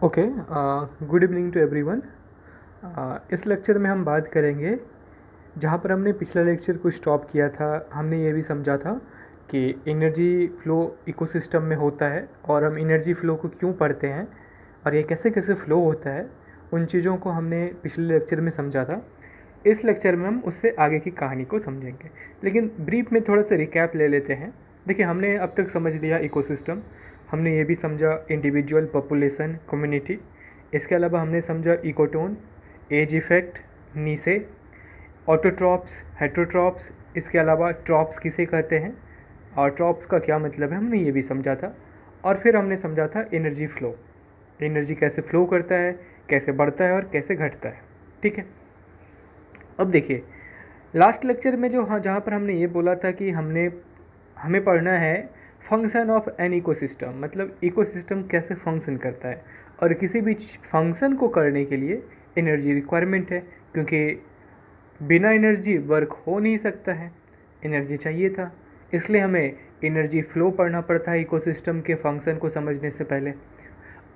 Okay, good evening to everyone. इस lecture में हम बात करेंगे, जहाँ पर हमने पिछला लेक्चर को स्टॉप किया था। हमने ये भी समझा था कि एनर्जी फ्लो इकोसिस्टम में होता है और हम एनर्जी फ्लो को क्यों पढ़ते हैं और ये कैसे कैसे फ्लो होता है। उन चीज़ों को हमने पिछले लेक्चर में समझा था। इस लेक्चर में हम उससे आगे की कहानी को समझेंगे, लेकिन ब्रीफ में थोड़ा सा रिकैप ले लेते हैं। देखिए, हमने अब तक समझ लिया इकोसिस्टम, हमने ये भी समझा इंडिविजुअल, पॉपुलेशन, कम्युनिटी। इसके अलावा हमने समझा ecotone, edge effect, niche, autotrophs, heterotrophs. इसके अलावा ट्रॉप्स किसे कहते हैं और ट्रॉप्स का क्या मतलब है, हमने ये भी समझा था। और फिर हमने समझा था एनर्जी फ्लो, एनर्जी कैसे फ्लो करता है, कैसे बढ़ता है और कैसे घटता है। ठीक है, अब देखिए लास्ट लेक्चर में जो, हाँ, जहाँ पर हमने ये बोला था कि हमें पढ़ना है फंक्शन ऑफ एन इकोसिस्टम, मतलब इकोसिस्टम कैसे फंक्शन करता है। और किसी भी फंक्शन को करने के लिए एनर्जी रिक्वायरमेंट है, क्योंकि बिना एनर्जी वर्क हो नहीं सकता है, एनर्जी चाहिए था। इसलिए हमें एनर्जी फ्लो पढ़ना पड़ता है इकोसिस्टम के फंक्शन को समझने से पहले।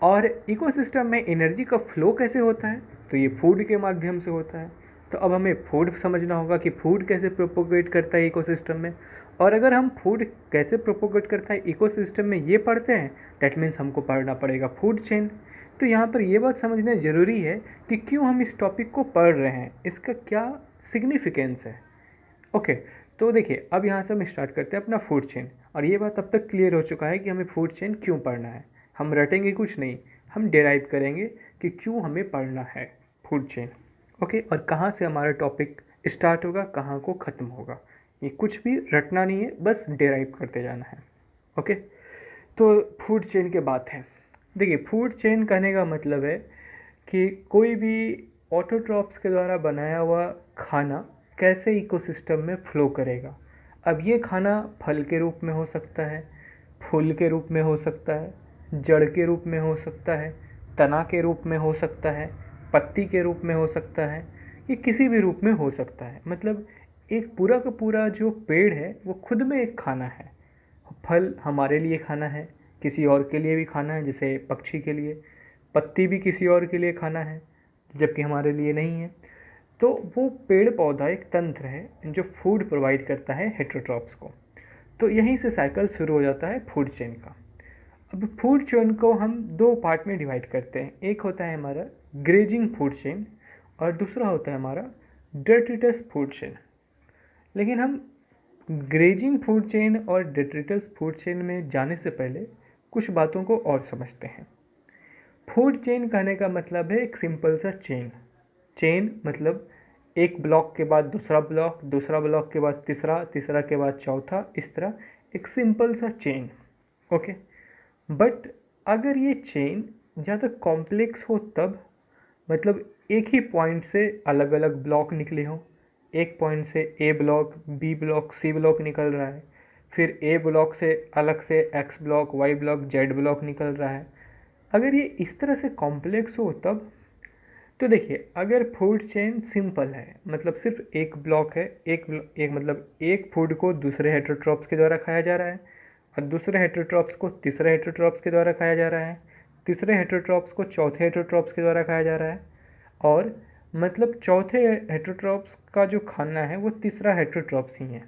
और इकोसिस्टम में एनर्जी का फ्लो कैसे होता है, तो ये फूड के माध्यम से होता है। तो अब हमें फूड समझना होगा कि फूड कैसे प्रोपोगेट करता है इकोसिस्टम में। और अगर हम फूड कैसे प्रोपोगेट करता है इकोसिस्टम में ये पढ़ते हैं, डैट मीन्स हमको पढ़ना पड़ेगा फूड चेन। तो यहाँ पर ये बात समझना ज़रूरी है कि क्यों हम इस टॉपिक को पढ़ रहे हैं, इसका क्या सिग्निफिकेंस है। ओके, तो देखिए अब यहाँ से हम स्टार्ट करते हैं अपना फूड चेन। और ये बात अब तक क्लियर हो चुका है कि हमें फूड चेन क्यों पढ़ना है। हम रटेंगे कुछ नहीं, हम डेराइव करेंगे कि क्यों हमें पढ़ना है फूड चेन। ओके, और कहाँ से हमारा टॉपिक स्टार्ट होगा, कहाँ को ख़त्म होगा, ये कुछ भी रटना नहीं है, बस डेराइव करते जाना है। ओके, तो फूड चेन के बात है। देखिए, फूड चेन कहने का मतलब है कि कोई भी ऑटोट्रॉप्स के द्वारा बनाया हुआ खाना कैसे इकोसिस्टम में फ़्लो करेगा। अब ये खाना फल के रूप में हो सकता है, फूल के रूप में हो सकता है, जड़ के रूप में हो सकता है, तना के रूप में हो सकता है, पत्ती के रूप में हो सकता है, ये किसी भी रूप में हो सकता है। मतलब एक पूरा का पूरा जो पेड़ है वो खुद में एक खाना है। फल हमारे लिए खाना है, किसी और के लिए भी खाना है, जैसे पक्षी के लिए। पत्ती भी किसी और के लिए खाना है, जबकि हमारे लिए नहीं है। तो वो पेड़ पौधा एक तंत्र है जो फूड प्रोवाइड करता है हेटरोट्रॉप्स को। तो यहीं से साइकिल शुरू हो जाता है फूड चेन का। अब फूड चेन को हम दो पार्ट में डिवाइड करते हैं। एक होता है हमारा ग्रेजिंग फूड चेन और दूसरा होता है हमारा डेट्रिटस फूड चेन। लेकिन हम ग्रेजिंग फूड चेन और डेट्रिटस फूड चेन में जाने से पहले कुछ बातों को और समझते हैं। फूड चेन कहने का मतलब है एक सिंपल सा चेन। चेन मतलब एक ब्लॉक के बाद दूसरा ब्लॉक, दूसरा ब्लॉक के बाद तीसरा, तीसरा के बाद चौथा, इस तरह एक सिंपल सा चेन। ओके, बट अगर ये चेन ज़्यादा कॉम्प्लेक्स हो तब, मतलब एक ही पॉइंट से अलग अलग ब्लॉक निकले हों, एक पॉइंट से A block, B block, C block निकल रहा है, फिर ए ब्लॉक से अलग से X block, Y block, Z block निकल रहा है, अगर ये इस तरह से कॉम्प्लेक्स हो तब। तो देखिए, अगर फूड चेन सिंपल है, मतलब सिर्फ एक ब्लॉक है, एक मतलब एक फूड को दूसरे हेटरोट्रॉप्स के द्वारा खाया जा रहा है और दूसरे हेटरोट्रॉप्स को तीसरे हेटरोट्रॉप्स के द्वारा खाया जा रहा है, तीसरे हेटरोट्रॉप्स को चौथे हेटरोट्रॉप्स के द्वारा खाया जा रहा है, और मतलब चौथे हेटरोट्रॉप्स का जो खाना है वो तीसरा हेटरोट्रॉप्स ही है।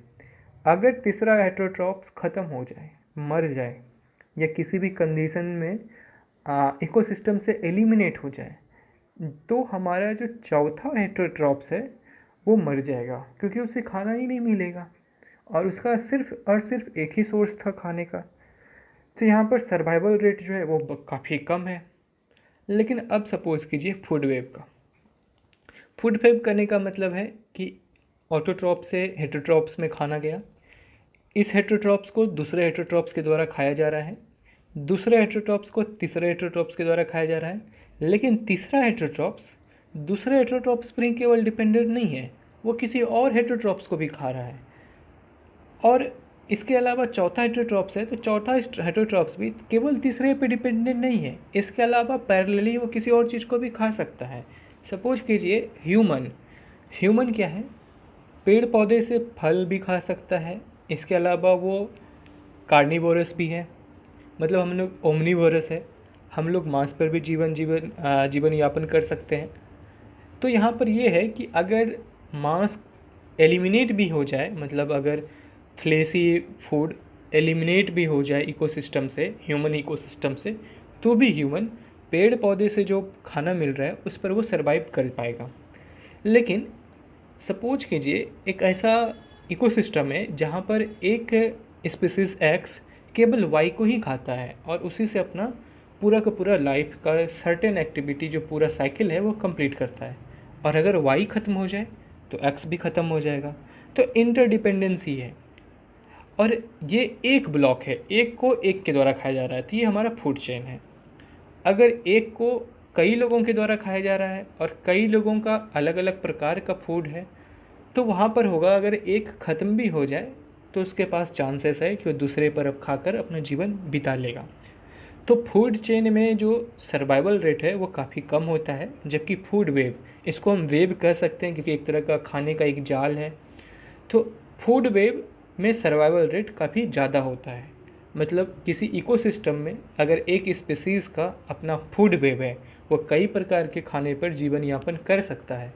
अगर तीसरा हेटरोट्रॉप्स ख़त्म हो जाए, मर जाए, या किसी भी कंडीशन में इकोसिस्टम से एलिमिनेट हो जाए, तो हमारा जो चौथा हेटरोट्रॉप्स है वो मर जाएगा, क्योंकि उसे खाना ही नहीं मिलेगा और उसका सिर्फ और सिर्फ एक ही सोर्स था खाने का। तो यहाँ पर सर्वाइवल रेट जो है वो काफ़ी कम है। लेकिन अब सपोज़ कीजिए फूड वेव का। फूड वेव करने का मतलब है कि ऑटोट्रॉप से हेटरोट्रॉप्स में खाना गया, इस हेटरोट्रॉप्स को दूसरे हेटरोट्रॉप्स के द्वारा खाया जा रहा है, दूसरे हेटरोट्रॉप्स को तीसरे हेटरोट्रॉप्स के द्वारा खाया जा रहा है। लेकिन तीसरा हेटरोट्रॉप्स दूसरे हेटरोट्रॉप्स पर ही केवल डिपेंडेंट नहीं है, वो किसी और हेटरोट्रॉप्स को भी खा रहा है। और इसके अलावा चौथा हेटरोट्रॉप्स है, तो चौथा हेटरोट्रॉप्स भी केवल तीसरे पे डिपेंडेंट नहीं है, इसके अलावा पैरेलली वो किसी और चीज़ को भी खा सकता है। सपोज कीजिए ह्यूमन। ह्यूमन क्या है, पेड़ पौधे से फल भी खा सकता है, इसके अलावा वो कार्निवोरस भी है, मतलब हम लोग ओमनीवोरस है, हम लोग मांस पर भी जीवन यापन कर सकते हैं। तो यहाँ पर ये है कि अगर मांस एलिमिनेट भी हो जाए, मतलब अगर फ्लेशी फूड एलिमिनेट भी हो जाए इकोसिस्टम से, ह्यूमन इकोसिस्टम से, तो भी ह्यूमन पेड़ पौधे से जो खाना मिल रहा है उस पर वो सरवाइव कर पाएगा। लेकिन सपोज कीजिए एक ऐसा इकोसिस्टम है जहाँ पर एक स्पीसीज एक्स केवल वाई को ही खाता है और उसी से अपना पूरा का पूरा लाइफ का सर्टेन एक्टिविटी जो पूरा साइकिल है वो कंप्लीट करता है, और अगर वाई ख़त्म हो जाए तो एक्स भी ख़त्म हो जाएगा। तो इंटरडिपेंडेंसी है, और ये एक ब्लॉक है, एक को एक के द्वारा खाया जा रहा है, तो ये हमारा फूड चेन है। अगर एक को कई लोगों के द्वारा खाया जा रहा है और कई लोगों का अलग अलग प्रकार का फूड है, तो वहाँ पर होगा अगर एक ख़त्म भी हो जाए तो उसके पास चांसेस है कि वो दूसरे पर अब खाकर अपना जीवन बिता लेगा। तो फूड चेन में जो सर्वाइवल रेट है वो काफ़ी कम होता है, जबकि फूड वेब, इसको हम वेब कह सकते हैं क्योंकि एक तरह का खाने का एक जाल है, तो फूड वेब में सर्वाइवल रेट काफ़ी ज़्यादा होता है। मतलब किसी इकोसिस्टम में अगर एक स्पीसीज़ का अपना फूड वेब है, वो कई प्रकार के खाने पर जीवन यापन कर सकता है,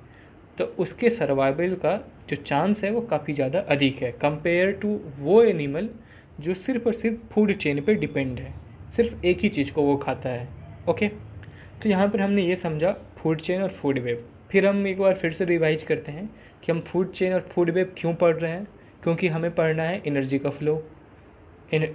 तो उसके सर्वाइवल का जो चांस है वो काफ़ी ज़्यादा अधिक है कंपेयर टू वो एनिमल जो सिर्फ और सिर्फ फूड चेन पे डिपेंड है, सिर्फ एक ही चीज़ को वो खाता है। ओके, तो यहाँ पर हमने ये समझा फूड चेन और फूड वेब। फिर हम एक बार फिर से रिवाइज करते हैं कि हम फूड चेन और फूड वेब क्यों पढ़ रहे हैं। क्योंकि हमें पढ़ना है एनर्जी का फ्लो,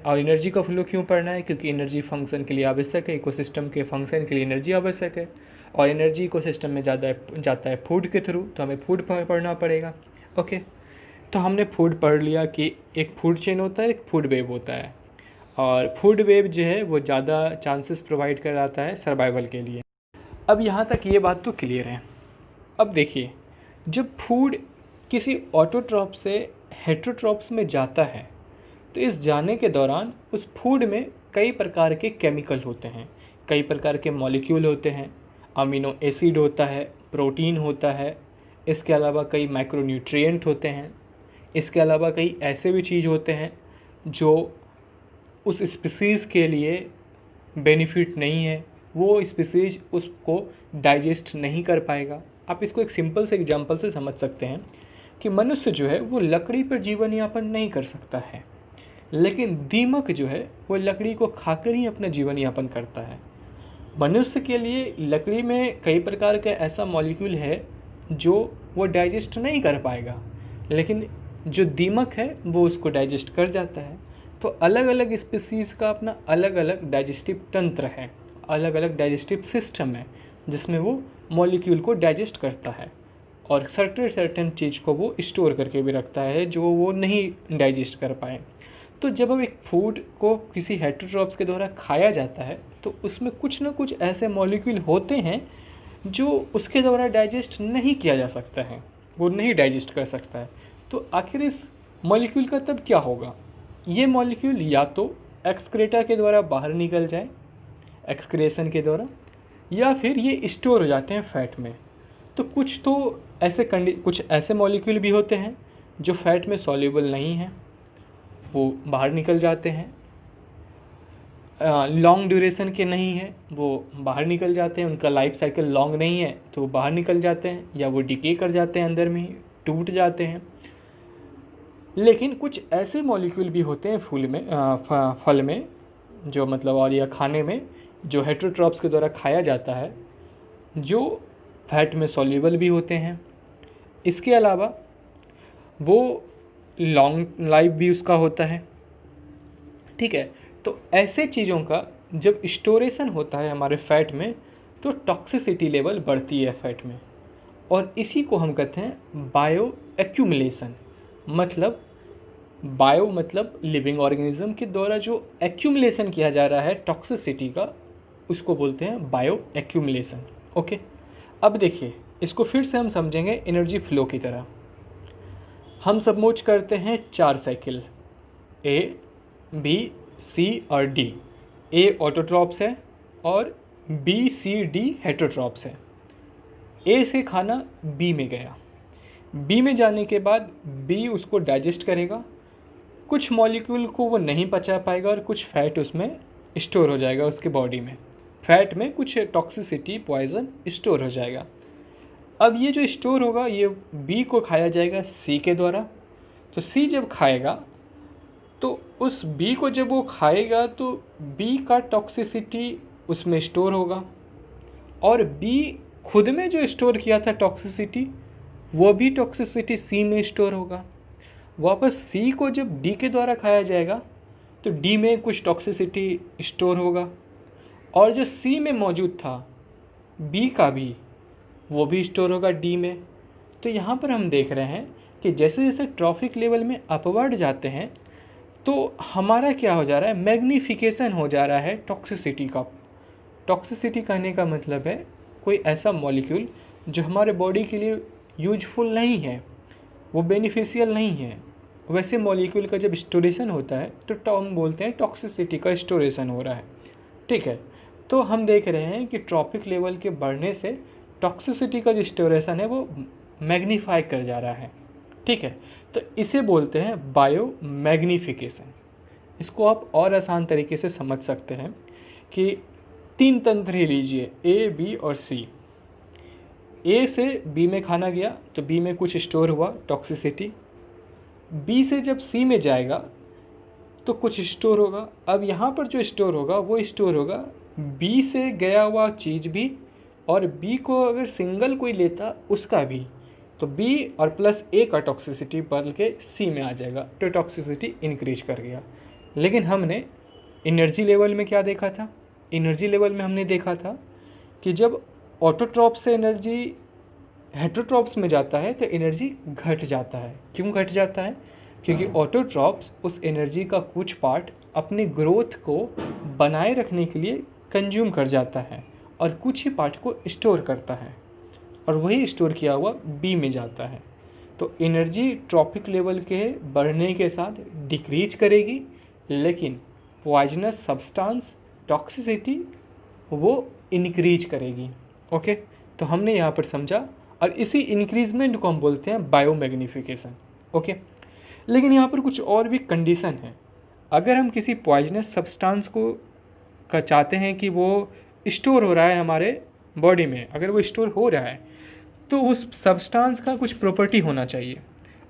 और एनर्जी का फ्लो क्यों पढ़ना है, क्योंकि एनर्जी फंक्शन के लिए आवश्यक है, इकोसिस्टम के फंक्शन के लिए एनर्जी आवश्यक है, और एनर्जी इकोसिस्टम में जाता है फूड के थ्रू, तो हमें फूड पढ़ना पड़ेगा। ओके, तो हमने फूड पढ़ लिया कि एक फूड चेन होता है, एक फूड वेब होता है, और फूड वेब जो है वो ज़्यादा चांसेस प्रोवाइड कराता है सर्वाइवल के लिए। अब यहाँ तक ये बात तो क्लियर है। अब देखिए, जब फूड किसी ऑटोट्रॉप से हेटरोट्रॉप्स में जाता है, तो इस जाने के दौरान उस फूड में कई प्रकार के केमिकल होते हैं, कई प्रकार के मॉलिक्यूल होते हैं, अमीनो एसिड होता है, प्रोटीन होता है, इसके अलावा कई माइक्रोन्यूट्रिएंट होते हैं, इसके अलावा कई ऐसे भी चीज़ होते हैं जो उस स्पीसीज़ के लिए बेनिफिट नहीं है, वो स्पीसीज़ उसको डाइजेस्ट नहीं कर पाएगा। आप इसको एक सिंपल से एग्जांपल से समझ सकते हैं कि मनुष्य जो है वो लकड़ी पर जीवन यापन नहीं कर सकता है, लेकिन दीमक जो है वो लकड़ी को खाकर ही अपना जीवन यापन करता है। मनुष्य के लिए लकड़ी में कई प्रकार का ऐसा मॉलिक्यूल है जो वो डाइजेस्ट नहीं कर पाएगा, लेकिन जो दीमक है वो उसको डाइजेस्ट कर जाता है। तो अलग अलग स्पीसीज़ का अपना अलग अलग डाइजेस्टिव तंत्र है, अलग अलग डाइजेस्टिव सिस्टम है, जिसमें वो मॉलिक्यूल को डाइजेस्ट करता है, और सर्टेन चीज़ को वो स्टोर करके भी रखता है जो वो नहीं डाइजेस्ट कर पाए। तो जब अब एक फूड को किसी हेटरोट्रॉप्स के द्वारा खाया जाता है, तो उसमें कुछ ना कुछ ऐसे मॉलिक्यूल होते हैं जो उसके द्वारा डाइजेस्ट नहीं किया जा सकता है, वो नहीं डाइजेस्ट कर सकता है। तो आखिर इस मॉलिक्यूल का तब क्या होगा? ये मॉलिक्यूल या तो एक्सक्रेटा के द्वारा बाहर निकल जाए, एक्सक्रेशन के द्वारा, या फिर ये स्टोर हो जाते हैं फैट में। तो कुछ ऐसे मॉलिक्यूल भी होते हैं जो फैट में सॉल्युबल नहीं हैं, वो बाहर निकल जाते हैं। लॉन्ग ड्यूरेशन के नहीं है, वो बाहर निकल जाते हैं, उनका लाइफ साइकिल लॉन्ग नहीं है तो वो बाहर निकल जाते हैं, या वो डिके कर जाते हैं, अंदर में ही टूट जाते हैं। लेकिन कुछ ऐसे मॉलिक्यूल भी होते हैं फल में जो मतलब और या खाने में जो हेटरोट्रॉप्स के द्वारा खाया जाता है, जो फैट में सॉल्युबल भी होते हैं। इसके अलावा वो लॉन्ग लाइफ भी उसका होता है। ठीक है, तो ऐसे चीज़ों का जब स्टोरेशन होता है हमारे फैट में, तो टॉक्सिसिटी लेवल बढ़ती है फैट में, और इसी को हम कहते हैं बायो एक्यूमुलेशन। मतलब बायो मतलब लिविंग ऑर्गेनिज्म के द्वारा जो एक्यूमुलेशन किया जा रहा है टॉक्सिसिटी का, उसको बोलते हैं बायो एक्यूमुलेशन। ओके, अब देखिए, इसको फिर से हम समझेंगे एनर्जी फ्लो की तरह। हम सपोज करते हैं 4 साइकिल, ए, बी, सी और डी। ए ऑटोट्रॉप्स है और बी, सी, डी हेटरोट्रॉप्स है। ए से खाना बी में गया, बी में जाने के बाद बी उसको डाइजेस्ट करेगा, कुछ मॉलिक्यूल को वो नहीं पचा पाएगा और कुछ फैट उसमें स्टोर हो जाएगा उसके बॉडी में। फैट में कुछ टॉक्सिसिटी पॉइजन स्टोर हो जाएगा। अब ये जो स्टोर होगा ये बी को खाया जाएगा सी के द्वारा। तो सी जब खाएगा तो उस बी को जब वो खाएगा तो बी का टॉक्सिसिटी उसमें स्टोर होगा, और बी खुद में जो स्टोर किया था टॉक्सिसिटी वो भी टॉक्सिसिटी सी में स्टोर होगा। वापस सी को जब डी के द्वारा खाया जाएगा तो डी में कुछ टॉक्सिसिटी स्टोर होगा, और जो सी में मौजूद था बी का भी वो भी स्टोर होगा डी में। तो यहाँ पर हम देख रहे हैं कि जैसे जैसे ट्रॉफिक लेवल में अपवर्ड जाते हैं तो हमारा क्या हो जा रहा है, मैग्नीफिकेशन हो जा रहा है टॉक्सिसिटी का। टॉक्सिसिटी कहने का मतलब है कोई ऐसा मॉलिक्यूल जो हमारे बॉडी के लिए यूजफुल नहीं है, वो बेनिफिशियल नहीं है, वैसे मॉलिक्यूल का जब स्टोरेशन होता है तो हम बोलते हैं टॉक्सिसिटी का स्टोरेशन हो रहा है। ठीक है, तो हम देख रहे हैं कि ट्रॉपिक लेवल के बढ़ने से टॉक्सिसिटी का जो स्टोरेशन है वो मैग्नीफाई कर जा रहा है। ठीक है, तो इसे बोलते हैं बायो मैग्नीफिकेशन। इसको आप और आसान तरीके से समझ सकते हैं कि 3 तंत्र ही लीजिए, ए बी और सी। ए से बी में खाना गया तो बी में कुछ स्टोर हुआ टॉक्सिसिटी, बी से जब सी में जाएगा तो कुछ स्टोर होगा। अब यहाँ पर जो स्टोर होगा वो स्टोर होगा बी से गया हुआ चीज़ भी, और बी को अगर सिंगल कोई लेता उसका भी, तो बी और प्लस ए का टॉक्सिसिटी बदल के सी में आ जाएगा, तो टॉक्सिसिटी इंक्रीज कर गया। लेकिन हमने एनर्जी लेवल में क्या देखा था, एनर्जी लेवल में हमने देखा था कि जब ऑटोट्रॉप से एनर्जी हेटरोट्रॉप्स में जाता है तो एनर्जी घट जाता है। क्यों घट जाता है? क्योंकि ऑटोट्रॉप्स उस एनर्जी का कुछ पार्ट अपने ग्रोथ को बनाए रखने के लिए कंज्यूम कर जाता है और कुछ ही पार्ट को स्टोर करता है, और वही स्टोर किया हुआ बी में जाता है। तो एनर्जी ट्रॉपिक लेवल के बढ़ने के साथ डिक्रीज करेगी, लेकिन पॉइजनस सब्सटेंस टॉक्सिसिटी वो इंक्रीज करेगी। ओके, तो हमने यहाँ पर समझा, और इसी इंक्रीजमेंट को हम बोलते हैं बायोमैग्निफिकेशन। ओके, लेकिन यहाँ पर कुछ और भी कंडीशन है। अगर हम किसी पॉइजनस सब्सटेंस को चाहते हैं कि वो स्टोर हो रहा है हमारे बॉडी में, अगर वो स्टोर हो रहा है तो उस सब्सटेंस का कुछ प्रॉपर्टी होना चाहिए,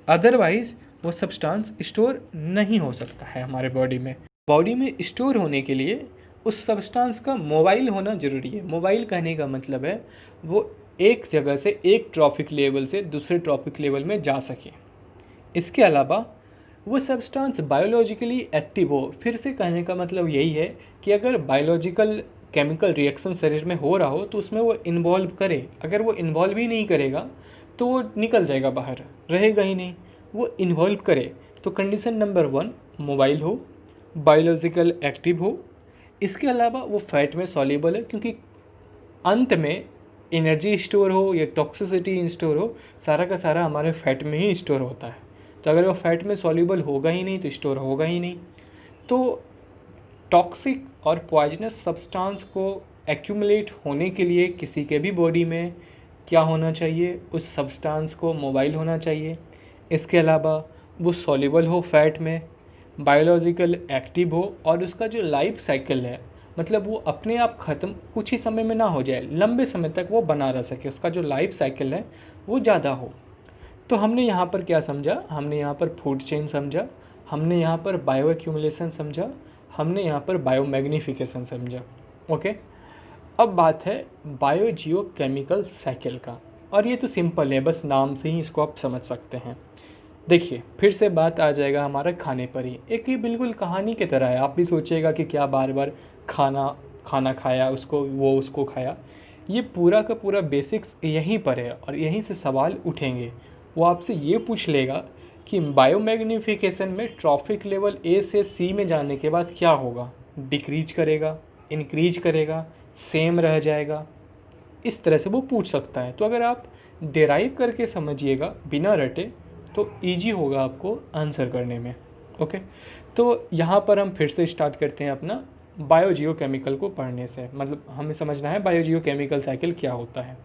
अदरवाइज़ वो सब्सटेंस स्टोर नहीं हो सकता है हमारे बॉडी में। बॉडी में स्टोर होने के लिए उस सब्सटेंस का मोबाइल होना ज़रूरी है। मोबाइल कहने का मतलब है वो एक जगह से एक ट्रॉपिक लेवल से दूसरे ट्रॉपिक लेवल में जा सके। इसके अलावा वो सब्सटेंस बायोलॉजिकली एक्टिव हो। फिर से कहने का मतलब यही है कि अगर बायोलॉजिकल केमिकल रिएक्शन शरीर में हो रहा हो तो उसमें वो इन्वॉल्व करे। अगर वो इन्वॉल्व ही नहीं करेगा तो वो निकल जाएगा बाहर, रहेगा ही नहीं। वो इन्वॉल्व करे तो कंडीशन नंबर 1 मोबाइल हो, बायोलॉजिकल एक्टिव हो। इसके अलावा वो फैट में सॉल्युबल है, क्योंकि अंत में एनर्जी स्टोर हो या टॉक्सिसिटी स्टोर हो, सारा का सारा हमारे फैट में ही स्टोर होता है। तो अगर वो फैट में सॉल्युबल होगा ही नहीं तो स्टोर होगा ही नहीं। तो टॉक्सिक और पॉइजनस सब्सटेंस को एक्यूमुलेट होने के लिए किसी के भी बॉडी में क्या होना चाहिए, उस सब्सटेंस को मोबाइल होना चाहिए। इसके अलावा वो सॉल्युबल हो फैट में, बायोलॉजिकल एक्टिव हो, और उसका जो लाइफ साइकिल है मतलब वो अपने आप ख़त्म कुछ ही समय में ना हो जाए, लंबे समय तक वो बना रह सके, उसका जो लाइफ साइकिल है वो ज़्यादा हो। तो हमने यहाँ पर क्या समझा, हमने यहाँ पर फूड चेन समझा, हमने यहाँ पर बायो एक्यूमुलेशन समझा, हमने यहाँ पर बायोमैग्निफिकेशन समझा। ओके, अब बात है बायो जियो केमिकल साइकिल का, और ये तो सिंपल है, बस नाम से ही इसको आप समझ सकते हैं। देखिए फिर से बात आ जाएगा हमारे खाने पर ही, एक ये बिल्कुल कहानी की तरह है। आप भी सोचिएगा कि क्या बार बार खाना खाया, उसको खाया। ये पूरा का पूरा बेसिक्स यहीं पर है, और यहीं से सवाल उठेंगे। वो आपसे ये पूछ लेगा कि बायोमैग्निफिकेशन में ट्रॉफिक लेवल ए से सी में जाने के बाद क्या होगा, डिक्रीज करेगा, इंक्रीज करेगा, सेम रह जाएगा, इस तरह से वो पूछ सकता है। तो अगर आप डिराइव करके समझिएगा बिना रटे तो ईजी होगा आपको आंसर करने में। ओके, तो यहाँ पर हम फिर से स्टार्ट करते हैं अपना बायोजियोकेमिकल को पढ़ने से। मतलब हमें समझना है बायोजियोकेमिकल साइकिल क्या होता है,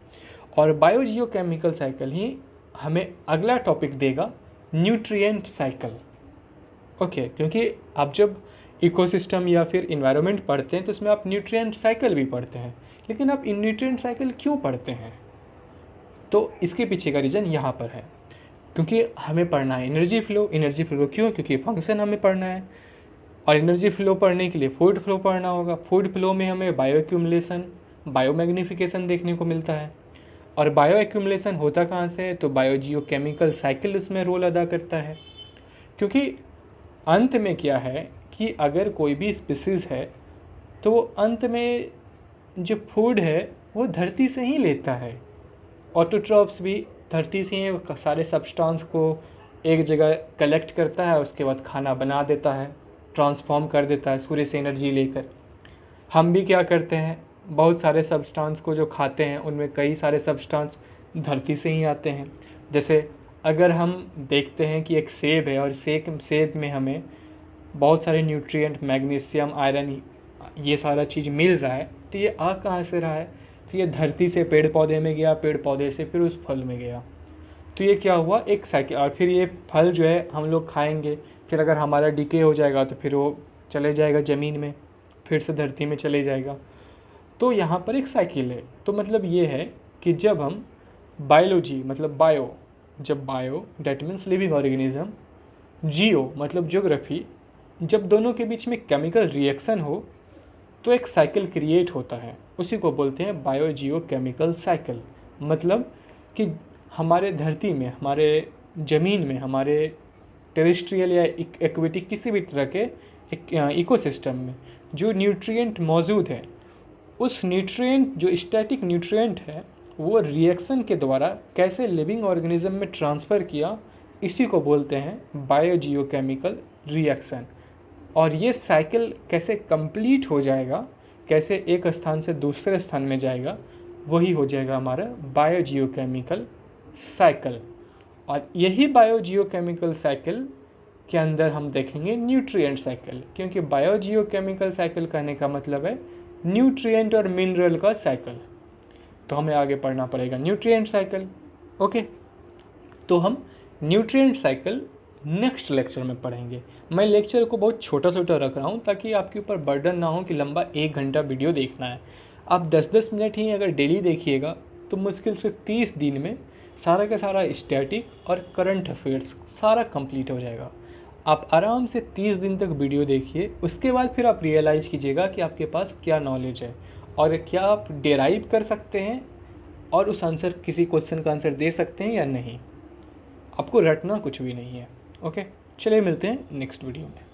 और बायोजियोकेमिकल साइकिल ही हमें अगला टॉपिक देगा न्यूट्रिएंट साइकिल। ओके, क्योंकि आप जब इकोसिस्टम या फिर इन्वायरमेंट पढ़ते हैं तो उसमें आप न्यूट्रिएंट साइकिल भी पढ़ते हैं, लेकिन आप न्यूट्रिएंट साइकिल क्यों पढ़ते हैं? तो इसके पीछे का रीज़न यहाँ पर है, क्योंकि हमें पढ़ना है एनर्जी फ्लो। एनर्जी फ्लो क्यों? क्योंकि फंक्शन हमें पढ़ना है, और एनर्जी फ्लो पढ़ने के लिए फूड फ्लो पढ़ना होगा। फूड फ्लो में हमें बायो एक्यूमुलेशन, बायो मैग्नीफिकेशन देखने को मिलता है। और बायो एक्यूमुलेशन होता कहाँ से है? तो बायोजियोकेमिकल साइकिल उसमें रोल अदा करता है। क्योंकि अंत में क्या है कि अगर कोई भी स्पीसीज़ है तो वो अंत में जो फूड है वो धरती से ही लेता है। ऑटोट्रॉप्स भी धरती से ही सारे सब्सटेंस को एक जगह कलेक्ट करता है, उसके बाद खाना बना देता है, ट्रांसफॉर्म कर देता है सूर्य से एनर्जी लेकर। हम भी क्या करते हैं, बहुत सारे सब्सटेंस को जो खाते हैं उनमें कई सारे सब्सटेंस धरती से ही आते हैं। जैसे अगर हम देखते हैं कि एक सेब है और सेब में हमें बहुत सारे न्यूट्रिएंट, मैग्नीशियम, आयरन, ये सारा चीज़ मिल रहा है, तो ये आ कहाँ से रहा है? तो ये धरती से पेड़ पौधे में गया, पेड़ पौधे से फिर उस फल में गया। तो ये क्या हुआ? एक साइकिल। और फिर ये फल जो है हम लोग खाएंगे, फिर अगर हमारा डिके हो जाएगा तो फिर वो चले जाएगा ज़मीन में, फिर से धरती में चले जाएगा। तो यहाँ पर एक साइकिल है। तो मतलब ये है कि जब हम बायोलॉजी मतलब बायो, जब bio that means living organism, geo मतलब ज्योग्राफी, जब दोनों के बीच में केमिकल रिएक्शन हो तो एक साइकिल क्रिएट होता है, उसी को बोलते हैं बायो जियो केमिकल साइकिल। मतलब कि हमारे धरती में, हमारे ज़मीन में, हमारे टेरेस्ट्रियल या एक्वेटिक किसी भी तरह के इकोसिस्टम में जो न्यूट्रिएंट मौजूद है, उस न्यूट्रिएंट जो स्टैटिक न्यूट्रिएंट है वो रिएक्शन के द्वारा कैसे लिविंग ऑर्गेनिज्म में ट्रांसफ़र किया, इसी को बोलते हैं बायोजियोकेमिकल रिएक्शन। और ये साइकिल कैसे कंप्लीट हो जाएगा, कैसे एक स्थान से दूसरे स्थान में जाएगा, वही हो जाएगा हमारा बायोजियोकेमिकल साइकिल। और यही बायोजियोकेमिकल साइकिल के अंदर हम देखेंगे न्यूट्रिएंट साइकिल, क्योंकि बायोजियोकेमिकल साइकिल कहने का मतलब है न्यूट्रिएंट और मिनरल का साइकिल। तो हमें आगे पढ़ना पड़ेगा न्यूट्रिएंट साइकिल। ओके, तो हम न्यूट्रिएंट साइकिल नेक्स्ट लेक्चर में पढ़ेंगे। मैं लेक्चर को बहुत छोटा छोटा रख रहा हूँ ताकि आपके ऊपर बर्डन ना हो कि लंबा 1 घंटा वीडियो देखना है। आप 10-10 मिनट ही अगर डेली देखिएगा तो मुश्किल से 30 दिन में सारा का सारा स्टैटिक और करंट अफेयर्स सारा कंप्लीट हो जाएगा। आप आराम से 30 दिन तक वीडियो देखिए, उसके बाद फिर आप रियलाइज़ कीजिएगा कि आपके पास क्या नॉलेज है और क्या आप डेराइव कर सकते हैं और उस आंसर, किसी क्वेश्चन का आंसर दे सकते हैं या नहीं। आपको रटना कुछ भी नहीं है। ओके, चलिए मिलते हैं नेक्स्ट वीडियो में।